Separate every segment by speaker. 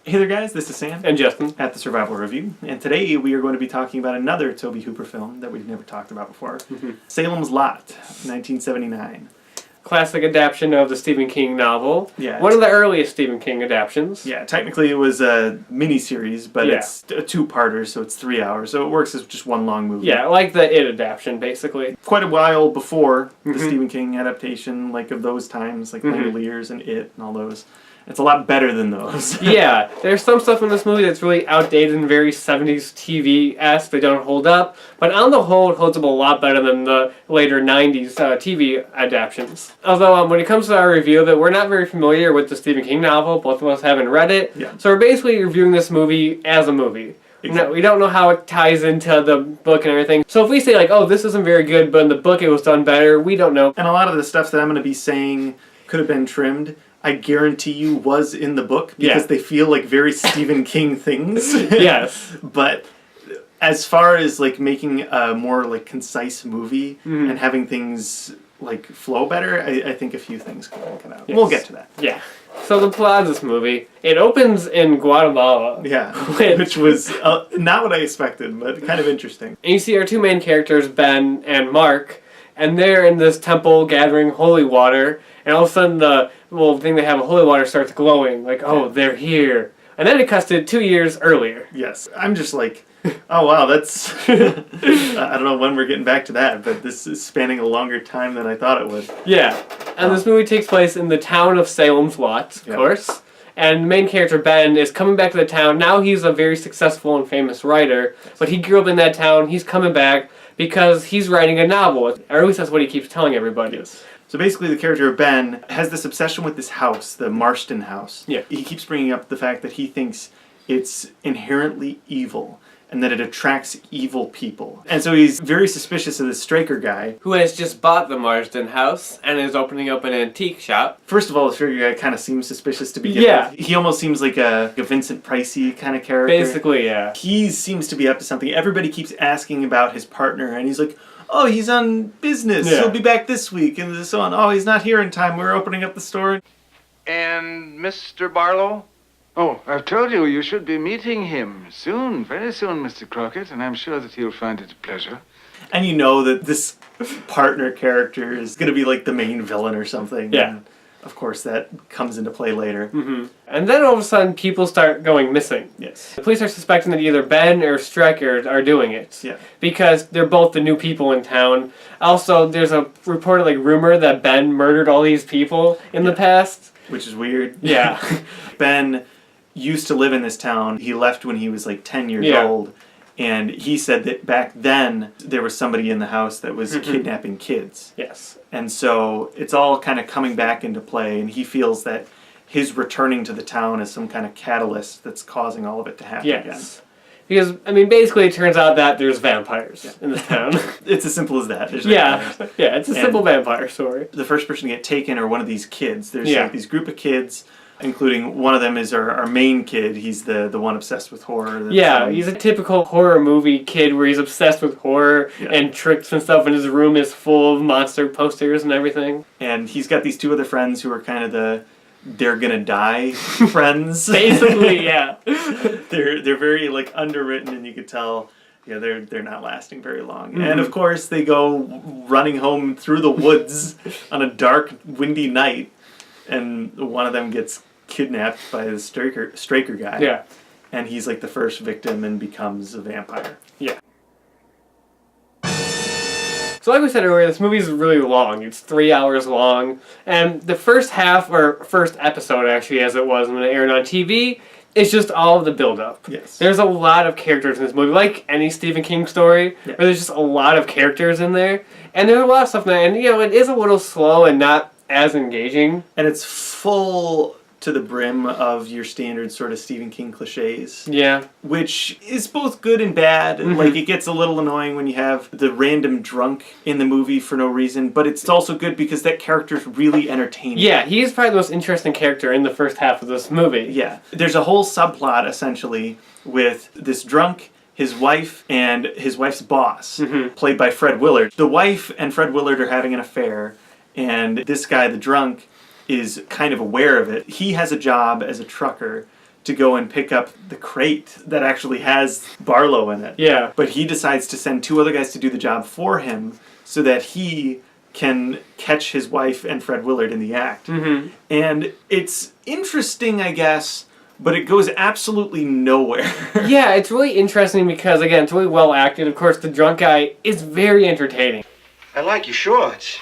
Speaker 1: Hey there guys, this is Sam
Speaker 2: and Justin
Speaker 1: at the Survival Review, and today we are going to be talking about another Tobe Hooper film that we've never talked about before, Salem's Lot, 1979.
Speaker 2: Classic adaptation of the Stephen King novel.
Speaker 1: Yeah,
Speaker 2: one of the earliest Stephen King adaptations.
Speaker 1: Yeah, technically it was a mini-series, but it's a two-parter, so it's 3 hours, so it works as just one long movie.
Speaker 2: Yeah, like the It adaptation, basically.
Speaker 1: Quite a while before the Stephen King adaptation, like of those times, like Langoliers and It and all those. It's a lot better than those. Yeah,
Speaker 2: there's some stuff in this movie that's really outdated and very 70s TV-esque. They don't hold up. But on the whole, it holds up a lot better than the later 90s TV adaptations. Although, when it comes to our review of it, we're not very familiar with the Stephen King novel. Both of us haven't read it.
Speaker 1: Yeah.
Speaker 2: So we're basically reviewing this movie as a movie. Exactly. We don't know how it ties into the book and everything. So if we say, like, oh, this isn't very good, but in the book it was done better, we don't know.
Speaker 1: And a lot of the stuff that I'm going to be saying could have been trimmed, I guarantee you was in the book because they feel like very Stephen King things.
Speaker 2: Yes.
Speaker 1: But as far as like making a more like concise movie and having things like flow better, I think a few things can come out. Yes. We'll get to that.
Speaker 2: Yeah. So the plot of this movie, it opens in Guatemala.
Speaker 1: Yeah, which was not what I expected, but kind of interesting.
Speaker 2: And you see our two main characters, Ben and Mark, and they're in this temple gathering holy water, and all of a sudden the thing they have of holy water starts glowing, like, oh, they're here. And then it cuts to 2 years earlier.
Speaker 1: Yes, I'm just like, oh wow, that's, I don't know when we're getting back to that, but this is spanning a longer time than I thought it would.
Speaker 2: Yeah, and this movie takes place in the town of Salem's Lot, of course. And the main character, Ben, is coming back to the town. Now he's a very successful and famous writer, but he grew up in that town. He's coming back because he's writing a novel, or at least that's what he keeps telling everybody.
Speaker 1: Yes. So basically the character of Ben has this obsession with this house, the Marston house. Yeah. He keeps bringing up the fact that he thinks it's inherently evil and that it attracts evil people. And so he's very suspicious of this Straker guy.
Speaker 2: Who has just bought the Marsden house and is opening up an antique shop.
Speaker 1: First of all, the Straker guy kind of seems suspicious to begin with. He almost seems like a Vincent Pricey kind of character.
Speaker 2: Basically, yeah.
Speaker 1: He seems to be up to something. Everybody keeps asking about his partner and he's like, oh, he's on business. Yeah. He'll be back this week and so on. Oh, he's not here in time. We're opening up the store.
Speaker 3: And Mr. Barlow?
Speaker 4: Oh, I've told you, you should be meeting him soon, very soon, Mr. Crockett, and I'm sure that he'll find it a pleasure.
Speaker 1: And you know that this partner character is going to be like the main villain or something.
Speaker 2: Yeah.
Speaker 1: And of course, that comes into play later.
Speaker 2: And then all of a sudden, people start going missing.
Speaker 1: Yes.
Speaker 2: The police are suspecting that either Ben or Straker are doing it.
Speaker 1: Yeah. Because
Speaker 2: they're both the new people in town. Also, there's a reported rumor that Ben murdered all these people in the past.
Speaker 1: Which is weird.
Speaker 2: Yeah.
Speaker 1: Ben used to live in this town. He left when he was like 10 years old. And he said that back then there was somebody in the house that was kidnapping kids.
Speaker 2: Yes.
Speaker 1: And so it's all kind of coming back into play, and he feels that his returning to the town is some kind of catalyst that's causing all of it to happen again.
Speaker 2: Because, I mean, basically it turns out that there's vampires in this town.
Speaker 1: It's as simple as that. There's
Speaker 2: vampires. Yeah, it's a simple vampire story.
Speaker 1: The first person to get taken are one of these kids. There's like these group of kids, including one of them is our main kid. He's the one obsessed with horror.
Speaker 2: Yeah, he's a typical horror movie kid where he's obsessed with horror and tricks and stuff, and his room is full of monster posters and everything.
Speaker 1: And he's got these two other friends who are kind of the they're gonna die friends.
Speaker 2: Basically, yeah.
Speaker 1: They're very like underwritten, and you could tell they're not lasting very long. And of course they go running home through the woods on a dark, windy night, and one of them gets kidnapped by the Straker guy.
Speaker 2: Yeah.
Speaker 1: And he's like the first victim and becomes a vampire.
Speaker 2: Yeah. So like we said earlier, this movie is really long. It's 3 hours long. And the first half, or first episode actually, as it was when it aired on TV, is just all of the build-up.
Speaker 1: Yes.
Speaker 2: There's a lot of characters in this movie, like any Stephen King story, where there's just a lot of characters in there. And there's a lot of stuff in there, and it is a little slow and not as engaging.
Speaker 1: And it's full to the brim of your standard sort of Stephen King cliches.
Speaker 2: Yeah.
Speaker 1: Which is both good and bad. Like, it gets a little annoying when you have the random drunk in the movie for no reason, but it's also good because that character's really entertaining.
Speaker 2: Yeah, he's probably the most interesting character in the first half of this movie.
Speaker 1: Yeah. There's a whole subplot, essentially, with this drunk, his wife, and his wife's boss, played by Fred Willard. The wife and Fred Willard are having an affair, and this guy, the drunk, is kind of aware of it. He has a job as a trucker to go and pick up the crate that actually has Barlow in it.
Speaker 2: Yeah.
Speaker 1: But he decides to send 2 other guys to do the job for him so that he can catch his wife and Fred Willard in the act. And it's interesting, I guess, but it goes absolutely nowhere.
Speaker 2: Yeah, it's really interesting because, again, it's really well acted. Of course, the drunk guy is very entertaining.
Speaker 5: I like your shorts.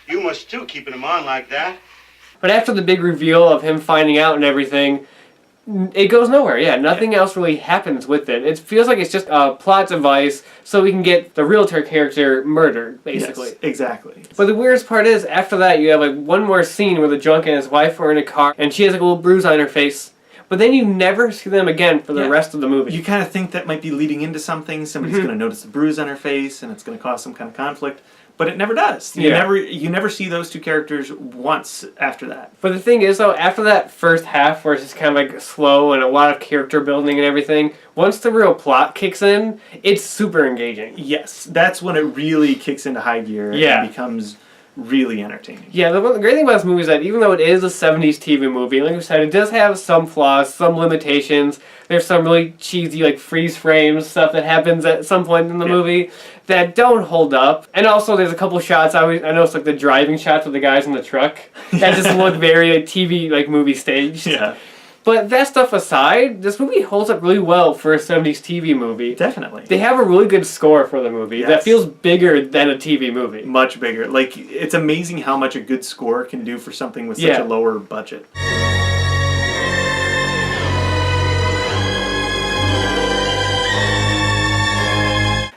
Speaker 5: You must too, keeping them on like that.
Speaker 2: But after the big reveal of him finding out and everything, it goes nowhere. Yeah, nothing else really happens with it. It feels like it's just a plot device so we can get the realtor character murdered, basically.
Speaker 1: Yes, exactly.
Speaker 2: But the weirdest part is, after that, you have like one more scene where the drunk and his wife are in a car, and she has like a little bruise on her face. But then you never see them again for the rest of the movie.
Speaker 1: You kind of think that might be leading into something. Somebody's going to notice the bruise on her face, and it's going to cause some kind of conflict. But it never does. You never see those 2 characters once after that.
Speaker 2: But the thing is, though, after that first half where it's just kind of like slow and a lot of character building and everything, once the real plot kicks in, it's super engaging.
Speaker 1: Yes, that's when it really kicks into high gear and becomes really entertaining.
Speaker 2: Yeah, the great thing about this movie is that even though it is a 70s TV movie, like we said, it does have some flaws, some limitations. There's some really cheesy, like, freeze frames stuff that happens at some point in the movie that don't hold up. And also, there's a couple shots, I noticed, like, the driving shots with the guys in the truck that just look very, like, TV, like, movie staged.
Speaker 1: Yeah.
Speaker 2: But that stuff aside, this movie holds up really well for a 70s TV movie.
Speaker 1: Definitely.
Speaker 2: They have a really good score for the movie that feels bigger than a TV movie.
Speaker 1: Much bigger. Like, it's amazing how much a good score can do for something with such a lower budget.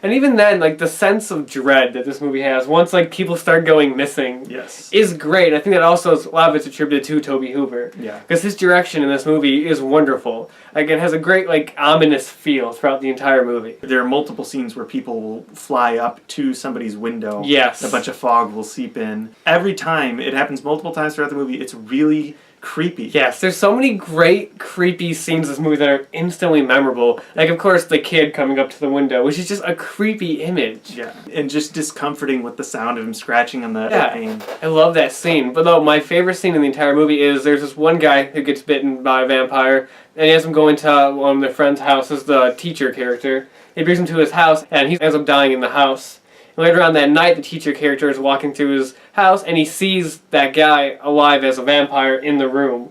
Speaker 2: And even then, like, the sense of dread that this movie has, once, like, people start going missing, is great. I think that also is, a lot of it's attributed to Tobe Hooper.
Speaker 1: Yeah.
Speaker 2: Because his direction in this movie is wonderful. Like, it has a great, like, ominous feel throughout the entire movie.
Speaker 1: There are multiple scenes where people will fly up to somebody's window.
Speaker 2: Yes.
Speaker 1: A bunch of fog will seep in. Every time, it happens multiple times throughout the movie, it's really creepy.
Speaker 2: Yes, there's so many great creepy scenes in this movie that are instantly memorable. Like, of course, the kid coming up to the window, which is just a creepy image.
Speaker 1: Yeah, and just discomforting with the sound of him scratching on the pane.
Speaker 2: I love that scene. But though, my favorite scene in the entire movie is there's this one guy who gets bitten by a vampire, and he has him go into one of their friend's house as the teacher character. He brings him to his house, and he ends up dying in the house. Later on that night, the teacher character is walking through his house, and he sees that guy alive as a vampire in the room.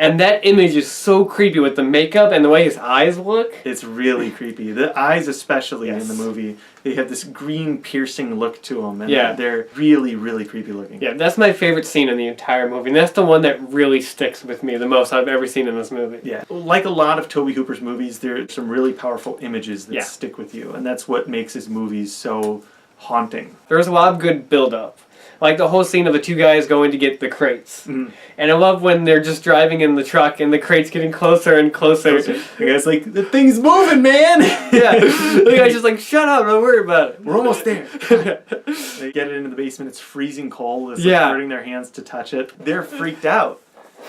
Speaker 2: And that image is so creepy with the makeup and the way his eyes look.
Speaker 1: It's really creepy. The eyes especially in the movie, they have this green piercing look to them. And they're really, really creepy looking.
Speaker 2: Yeah, that's my favorite scene in the entire movie. And that's the one that really sticks with me the most I've ever seen in this movie.
Speaker 1: Yeah. Like a lot of Tobe Hooper's movies, there are some really powerful images that stick with you. And that's what makes his movies so haunting.
Speaker 2: There's a lot of good build-up. Like the whole scene of the 2 guys going to get the crates. And I love when they're just driving in the truck and the crate's getting closer and closer.
Speaker 1: The guy's like, the thing's moving, man!
Speaker 2: The guy's just like, shut up, don't worry about it.
Speaker 1: We're almost there. They get it into the basement, it's freezing cold, it's like hurting their hands to touch it. They're freaked out.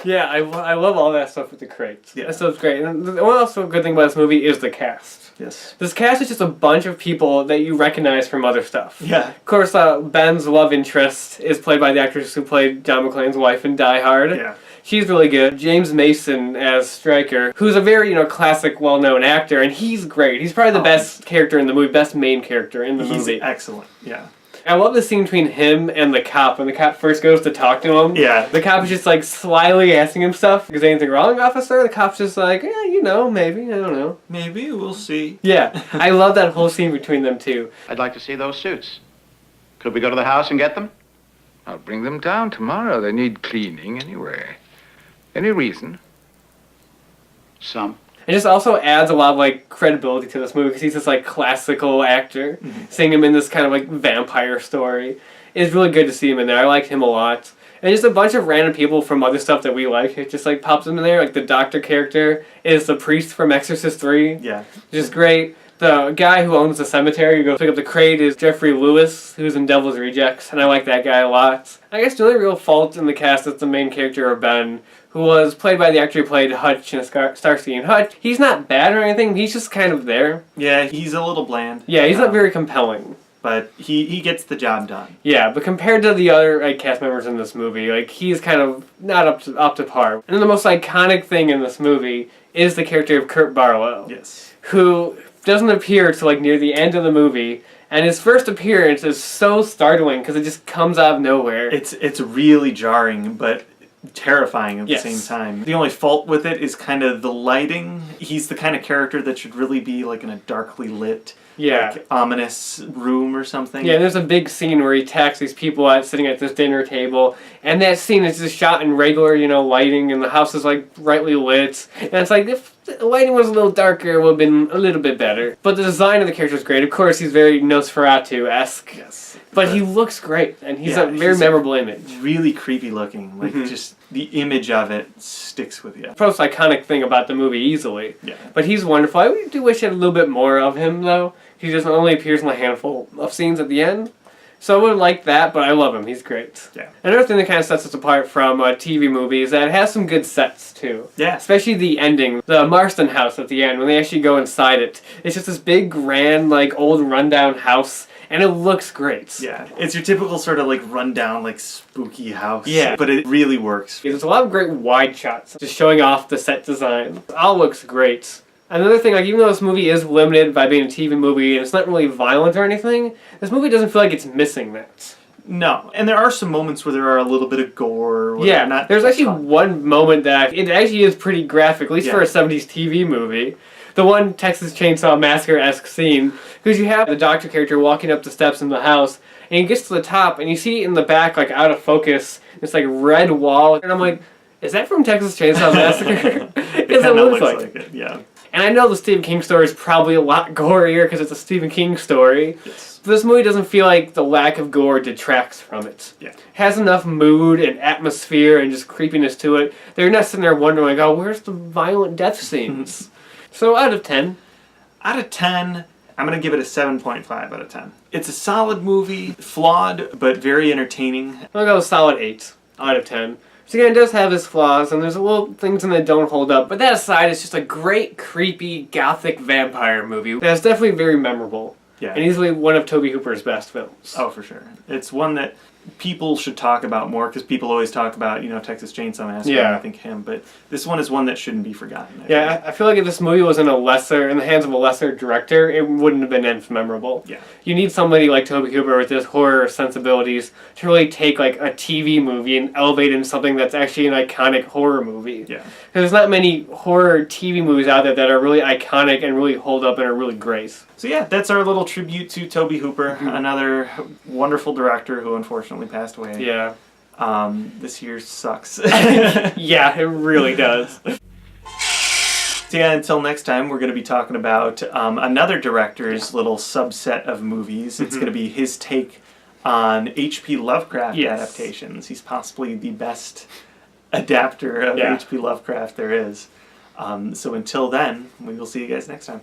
Speaker 2: Yeah, I love all that stuff with the crates.
Speaker 1: Yeah.
Speaker 2: That stuff's great. And the one also good thing about this movie is the cast.
Speaker 1: Yes.
Speaker 2: This cast is just a bunch of people that you recognize from other stuff.
Speaker 1: Yeah.
Speaker 2: Of course, Ben's love interest is played by the actress who played John McClane's wife in Die Hard.
Speaker 1: Yeah.
Speaker 2: She's really good. James Mason as Stryker, who's a very, classic, well-known actor, and he's great. He's probably the best character in the movie, best main character in the movie.
Speaker 1: He's excellent, yeah.
Speaker 2: I love the scene between him and the cop when the cop first goes to talk to him.
Speaker 1: Yeah.
Speaker 2: The cop is just like slyly asking him stuff. Is anything wrong, officer? The cop's just like, yeah, maybe, I don't know.
Speaker 1: Maybe, we'll see.
Speaker 2: Yeah, I love that whole scene between them two.
Speaker 5: I'd like to see those suits. Could we go to the house and get them?
Speaker 4: I'll bring them down tomorrow. They need cleaning anyway. Any reason?
Speaker 5: Some.
Speaker 2: It just also adds a lot of like credibility to this movie because he's this like classical actor, seeing him in this kind of like vampire story. It's really good to see him in there. I like him a lot. And just a bunch of random people from other stuff that we like. It just like pops them in there. Like the doctor character is the priest from Exorcist 3.
Speaker 1: Yeah.
Speaker 2: Which is great. The guy who owns the cemetery who goes pick up the crate is Jeffrey Lewis, who's in Devil's Rejects, and I like that guy a lot. I guess the only real fault in the cast is the main character of Ben, who was played by the actor who played Hutch in Starsky and Hutch. He's not bad or anything, he's just kind of there.
Speaker 1: Yeah, he's a little bland.
Speaker 2: Yeah, he's not very compelling.
Speaker 1: But he gets the job done.
Speaker 2: Yeah, but compared to the other cast members in this movie, like he's kind of not up to par. And then the most iconic thing in this movie is the character of Kurt Barlow.
Speaker 1: Yes.
Speaker 2: Who doesn't appear till like near the end of the movie, and his first appearance is so startling because it just comes out of nowhere.
Speaker 1: It's really jarring, but terrifying at the same time. The only fault with it is kind of the lighting. He's the kind of character that should really be like in a darkly lit, like, ominous room or something.
Speaker 2: Yeah, there's a big scene where he attacks these people sitting at this dinner table, and that scene is just shot in regular, lighting, and the house is like brightly lit. And it's like, if the lighting was a little darker, it would have been a little bit better. But the design of the character is great. Of course, he's very Nosferatu-esque. Yes. But he looks great, and he's a very memorable image.
Speaker 1: Really creepy looking. Like, just the image of it sticks with you.
Speaker 2: Most iconic thing about the movie, easily.
Speaker 1: Yeah.
Speaker 2: But he's wonderful. I do wish I had a little bit more of him, though. He just only appears in a handful of scenes at the end. So I would like that, but I love him. He's great.
Speaker 1: Yeah.
Speaker 2: Another thing that kind of sets us apart from TV movies is that it has some good sets, too.
Speaker 1: Yeah.
Speaker 2: Especially the ending. The Marston house at the end, when they actually go inside it. It's just this big, grand, like, old rundown house. And it looks great.
Speaker 1: Yeah, it's your typical sort of like rundown, like spooky house.
Speaker 2: Yeah.
Speaker 1: But it really works.
Speaker 2: There's a lot of great wide shots, just showing off the set design. It all looks great. Another thing, like even though this movie is limited by being a TV movie and it's not really violent or anything, this movie doesn't feel like it's missing that.
Speaker 1: No, and there are some moments where there are a little bit of gore.
Speaker 2: Yeah,
Speaker 1: not
Speaker 2: there's actually one moment that it actually is pretty graphic, at least for a 70s TV movie. The one Texas Chainsaw Massacre-esque scene, because you have the doctor character walking up the steps in the house, and he gets to the top, and you see in the back, like out of focus, this like red wall, and I'm like, is that from Texas Chainsaw Massacre?
Speaker 1: It kind of looks like it, yeah.
Speaker 2: And I know the Stephen King story is probably a lot gorier because it's a Stephen King story.
Speaker 1: Yes.
Speaker 2: But this movie doesn't feel like the lack of gore detracts from it.
Speaker 1: Yeah.
Speaker 2: It has enough mood and atmosphere and just creepiness to it. They're not sitting there wondering, like, oh, where's the violent death scenes? So out of 10.
Speaker 1: Out of 10, I'm going to give it a 7.5 out of 10. It's a solid movie, flawed, but very entertaining.
Speaker 2: I'll go a solid 8 out of 10. So again, it does have its flaws, and there's a little things in it that don't hold up. But that aside, it's just a great, creepy, gothic vampire movie that's definitely very memorable.
Speaker 1: Yeah.
Speaker 2: And easily one of Tobe Hooper's best films.
Speaker 1: Oh, for sure. It's one that people should talk about more, because people always talk about, Texas Chainsaw Massacre, and I think him, but this one is one that shouldn't be forgotten.
Speaker 2: I feel like if this movie was in the hands of a lesser director, it wouldn't have been as memorable.
Speaker 1: Yeah.
Speaker 2: You need somebody like Tobe Hooper with his horror sensibilities to really take like a TV movie and elevate it into something that's actually an iconic horror movie.
Speaker 1: Yeah.
Speaker 2: Because there's not many horror TV movies out there that are really iconic and really hold up and are really great.
Speaker 1: So yeah, that's our little tribute to Tobe Hooper, another wonderful director who unfortunately passed away.
Speaker 2: Yeah.
Speaker 1: This year sucks.
Speaker 2: Yeah, it really does.
Speaker 1: So yeah, until next time, we're going to be talking about another director's little subset of movies. It's going to be his take on H.P. Lovecraft adaptations. He's possibly the best adapter of H.P. Lovecraft there is. So until then, we will see you guys next time.